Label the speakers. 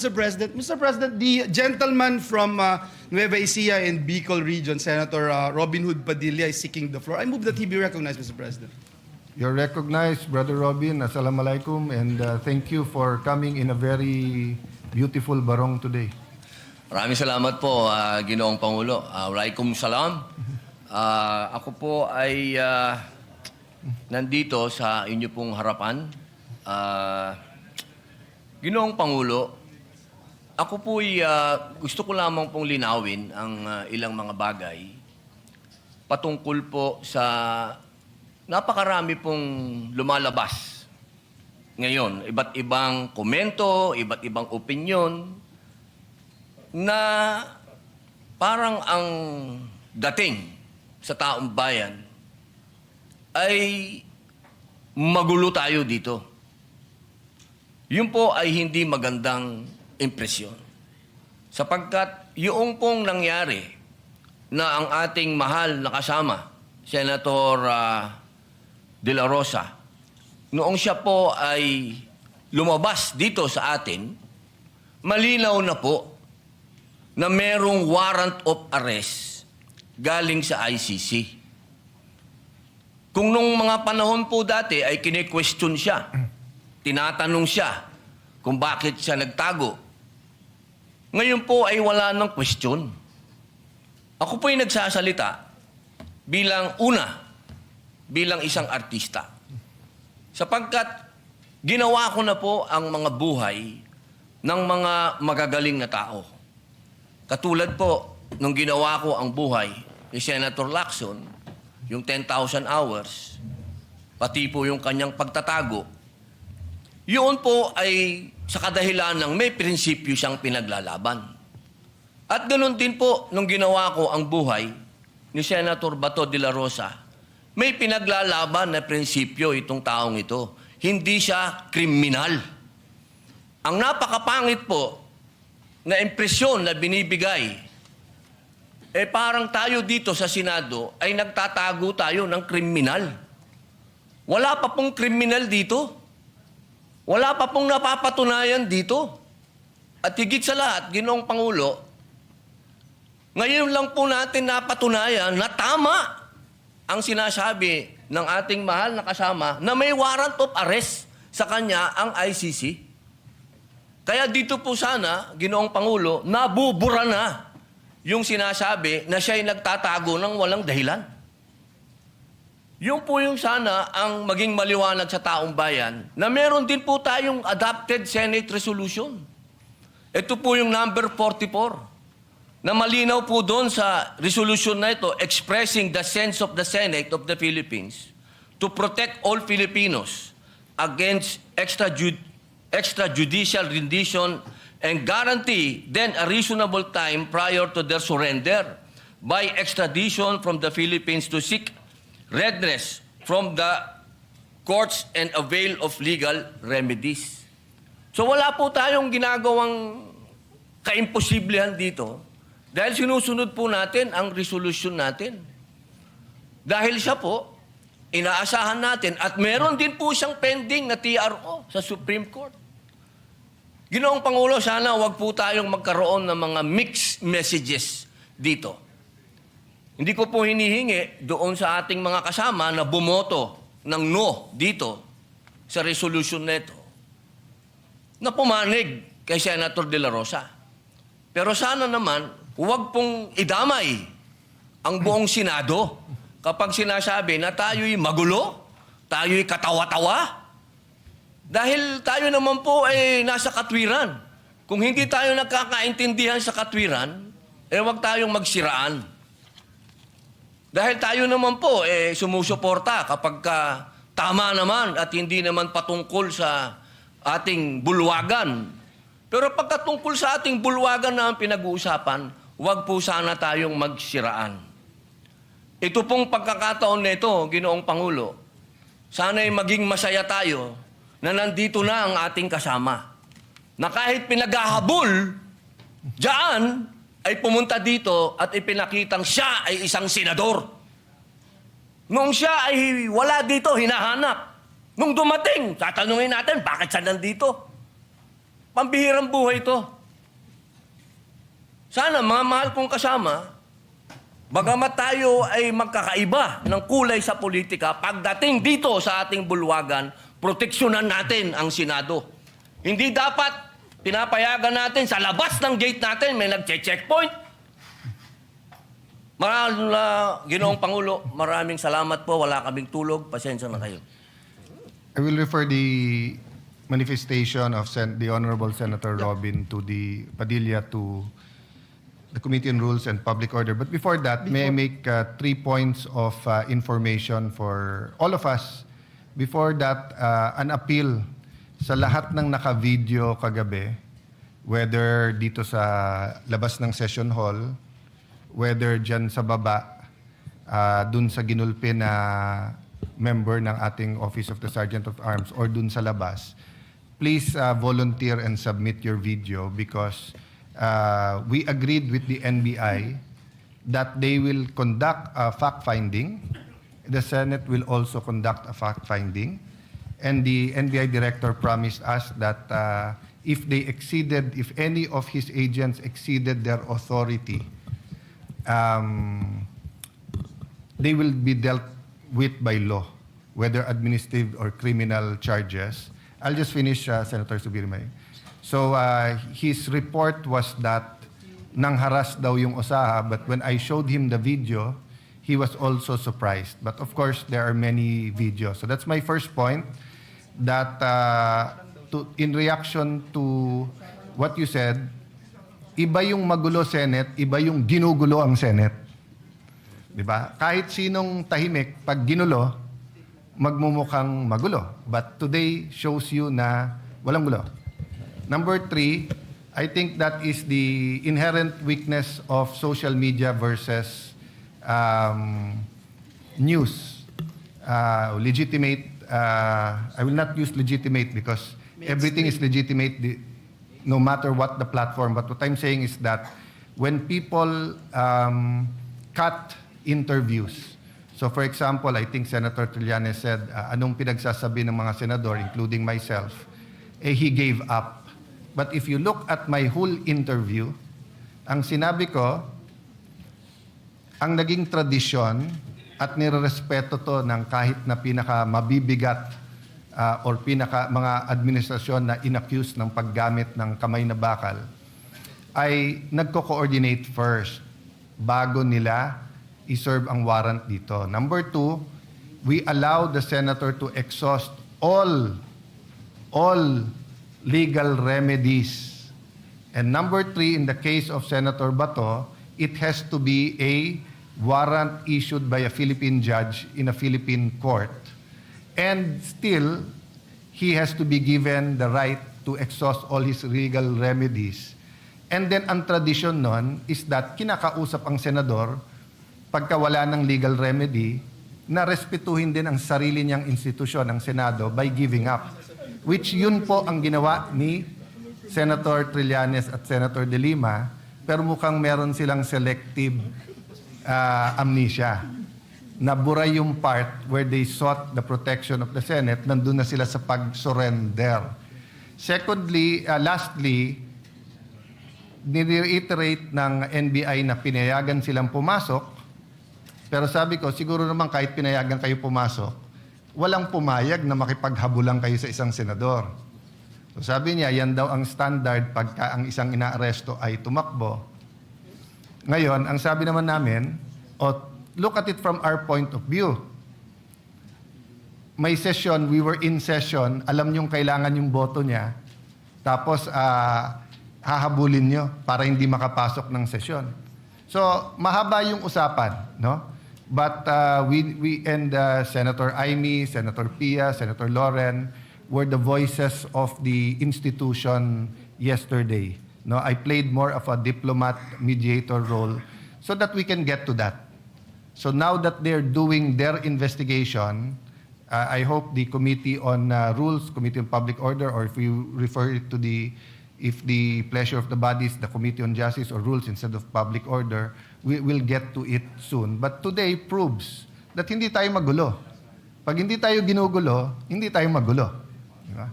Speaker 1: Mr. President, the gentleman from Nueva Ecija and Bicol region, Senator Robin Hood Padilla, is seeking the floor. I move that he be recognized, Mr. President.
Speaker 2: You're recognized, Brother Robin. Assalamualaikum, and thank you for coming in a very beautiful barong today.
Speaker 3: Maraming salamat po, Ginoong Pangulo. Walaikum salam. Ako po ay nandito sa inyo pong harapan. Ginoong Pangulo, ako po ay gusto ko lamang pong linawin ang ilang mga bagay patungkol po sa napakarami pong lumalabas ngayon. Iba't ibang komento, iba't ibang opinyon na parang ang dating sa taong bayan ay magulo tayo dito. Yun po ay hindi magandang impresyon. Sapagkat yung pong nangyari na ang ating mahal na kasama, Senator De La Rosa, noong siya po ay lumabas dito sa atin, malinaw na po na merong warrant of arrest galing sa ICC. Kung nung mga panahon po dati ay kine-question siya, tinatanong siya kung bakit siya nagtago, ngayon po ay wala ng question. Ako po ay nagsasalita bilang isang artista. Sapagkat ginawa ko na po ang mga buhay ng mga magagaling na tao. Katulad po, nung ginawa ko ang buhay ni Senator Lacson, yung 10,000 hours, pati po yung kanyang pagtatago, yun po ay sa kadahilan ng may prinsipyo siyang pinaglalaban. At ganoon din po, nung ginawa ko ang buhay ni Senator Bato de la Rosa, may pinaglalaban na prinsipyo itong taong ito. Hindi siya kriminal. Ang napakapangit po na impresyon na binibigay, parang tayo dito sa Senado ay nagtatago tayo ng kriminal. Wala pa pong kriminal dito. Wala pa pong napapatunayan dito. At higit sa lahat, Ginoong Pangulo, ngayon lang po natin napatunayan na tama ang sinasabi ng ating mahal na kasama na may warrant of arrest sa kanya ang ICC. Kaya dito po sana, Ginoong Pangulo, nabubura na yung sinasabi na siya'y nagtatago ng walang dahilan. Yun po yung sana ang maging maliwanag sa taong bayan na meron din po tayong adopted Senate resolution. Ito po yung number 44 na malinaw po doon sa resolution na ito expressing the sense of the Senate of the Philippines to protect all Filipinos against extrajudicial rendition and guarantee then a reasonable time prior to their surrender by extradition from the Philippines to seek redress from the courts and avail of legal remedies. So wala po tayong ginagawang kaimposiblihan dito dahil sinusunod po natin ang resolution natin. Dahil siya po, inaasahan natin at meron din po siyang pending na TRO sa Supreme Court. Ginoong Pangulo, sana wag po tayong magkaroon ng mga mixed messages dito. Hindi ko po hinihingi doon sa ating mga kasama na bumoto ng no dito sa resolution nito na pumanig kay Senator De La Rosa. Pero sana naman, huwag pong idamay ang buong Senado kapag sinasabi na tayo'y magulo, tayo'y katawa-tawa. Dahil tayo naman po ay nasa katwiran. Kung hindi tayo nagkakaintindihan sa katwiran, huwag tayong magsiraan. Dahil tayo naman po, sumusuporta kapag tama naman at hindi naman patungkol sa ating bulwagan. Pero pagkatungkol sa ating bulwagan na ang pinag-uusapan, huwag po sana tayong magsiraan. Ito pong pagkakataon nito, Ginoong Pangulo, sana'y maging masaya tayo na nandito na ang ating kasama. Na kahit pinaghahabol, diyan, ay pumunta dito at ipinakitang siya ay isang senador. Nung siya ay wala dito, hinahanap. Nung dumating, tatanungin natin, bakit siya nandito? Pambihirang buhay ito. Sana, mga mahal kong kasama, bagamat tayo ay magkakaiba ng kulay sa politika, pagdating dito sa ating bulwagan, proteksyonan natin ang Senado. Hindi dapat pinapayagan natin sa labas ng gate natin, may nagche-checkpoint. Ginoong Pangulo, maraming salamat po. Wala kaming tulog. Pasensya na kayo.
Speaker 2: I will refer the manifestation of the Honorable Senator Robin to the Padilla to the Committee on Rules and Public Order. But before that, may I make 3 points of information for all of us. Before that, an appeal sa lahat ng naka-video kagabi, whether dito sa labas ng session hall, whether dyan sa baba, dun sa ginulpi na member ng ating Office of the Sergeant of Arms, or dun sa labas, please volunteer and submit your video because we agreed with the NBI that they will conduct a fact-finding. The Senate will also conduct a fact-finding. And the NBI director promised us that if any of his agents exceeded their authority, they will be dealt with by law, whether administrative or criminal charges. I'll just finish, Senator Subirmay. So his report was that nangharas daw yung usaha, but when I showed him the video, he was also surprised. But of course, there are many videos. So that's my first point, that in reaction to what you said, iba yung magulo Senate, iba yung ginugulo ang Senate. Di ba? Kahit sinong tahimik, pag ginulo, magmumukhang magulo. But today shows you na walang gulo. Number 3, I think that is the inherent weakness of social media versus news. Legitimate, I will not use legitimate because everything is legitimate no matter what the platform. But what I'm saying is that when people cut interviews, so for example, I think Senator Trillanes said, anong pinagsasabi ng mga senador, including myself, he gave up. But if you look at my whole interview, ang sinabi ko, ang naging tradisyon at nirerespeto to ng kahit na pinaka mabibigat or pinaka mga administrasyon na inaccused ng paggamit ng kamay na bakal, ay nagko-coordinate first bago nila i-serve ang warrant dito. Number 2, we allow the senator to exhaust all legal remedies. And number 3, in the case of Senator Bato, it has to be a warrant issued by a Philippine judge in a Philippine court. And still, he has to be given the right to exhaust all his legal remedies. And then, ang tradition nun is that kinakausap ang senador pagka wala ng legal remedy na respetuhin din ang sarili niyang institusyon, ang Senado, by giving up. Which yun po ang ginawa ni Senator Trillanes at Senator De Lima, pero mukhang meron silang selective amnesia. Nabura yung part where they sought the protection of the Senate, nandun na sila sa pag-surrender. Secondly, lastly, nire-iterate ng NBI na pinayagan silang pumasok, pero sabi ko, siguro naman kahit pinayagan kayo pumasok, walang pumayag na makipaghabulan kayo sa isang senador. So sabi niya, yan daw ang standard pagka ang isang inaaresto ay tumakbo. Ngayon, ang sabi naman namin, look at it from our point of view. May session, we were in session, alam niyong kailangan yung boto niya, tapos hahabulin niyo para hindi makapasok ng session. So, mahaba yung usapan, no? But we and Senator Amy, Senator Pia, Senator Loren were the voices of the institution yesterday. No, I played more of a diplomat mediator role so that we can get to that. So now that they're doing their investigation, I hope the Committee on Rules, Committee on Public Order, or if you refer it to if the pleasure of the body is the Committee on Justice or Rules instead of Public Order, we will get to it soon. But today proves that hindi tayo magulo. Pag hindi tayo ginugulo, hindi tayo magulo. Di ba?